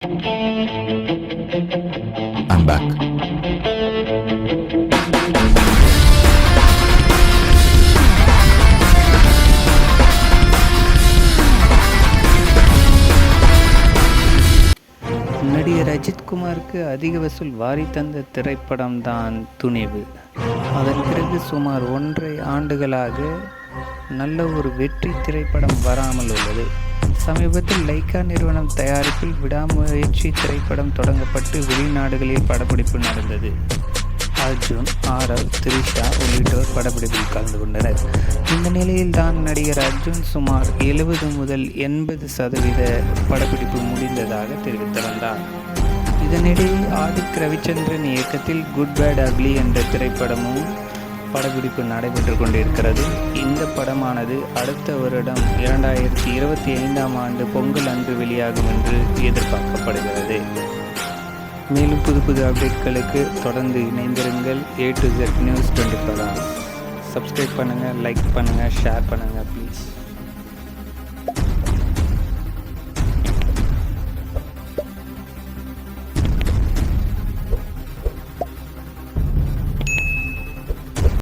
I'm back. நடிகர் அஜித்குமாருக்கு அதிக வசூல் வாரி தந்த திரைப்படம் தான் துணிவு. அதன் பிறகு சுமார் 1.5 ஆண்டுகளாக நல்ல ஒரு வெற்றி திரைப்படம் வராமல் உள்ளது. சமீபத்தில் லைக்கா நிறுவனம் தயாரிப்பில் விடாமுயற்சி திரைப்படம் தொடங்கப்பட்டு வெளிநாடுகளில் படப்பிடிப்பு நடந்தது. அர்ஜுன், ஆரவ், த்ரிஷா உள்ளிட்டோர் படப்பிடிப்பில் கலந்து கொண்டனர். இந்த நிலையில் தான் நடிகர் அர்ஜுன் சுமார் 70 முதல் 80% படப்பிடிப்பு முடிந்ததாக தெரிவித்திருந்தார். இதனிடையே ஆதிக் ரவிச்சந்திரன் இயக்கத்தில் குட் பேட் அக்லி என்ற திரைப்படமும் படப்பிடிப்பு நடைபெற்று கொண்டிருக்கிறது. இந்த படமானது அடுத்த வருடம் 2025ஆம் ஆண்டு பொங்கல் அன்று வெளியாகும் என்று எதிர்பார்க்கப்படுகிறது. மேலும் புது அப்டேட்களுக்கு தொடர்ந்து இணைந்திருங்கள். A to Z News 24 Hours. Subscribe பண்ணுங்கள், லைக் பண்ணுங்கள், ஷேர் பண்ணுங்கள் ப்ளீஸ்.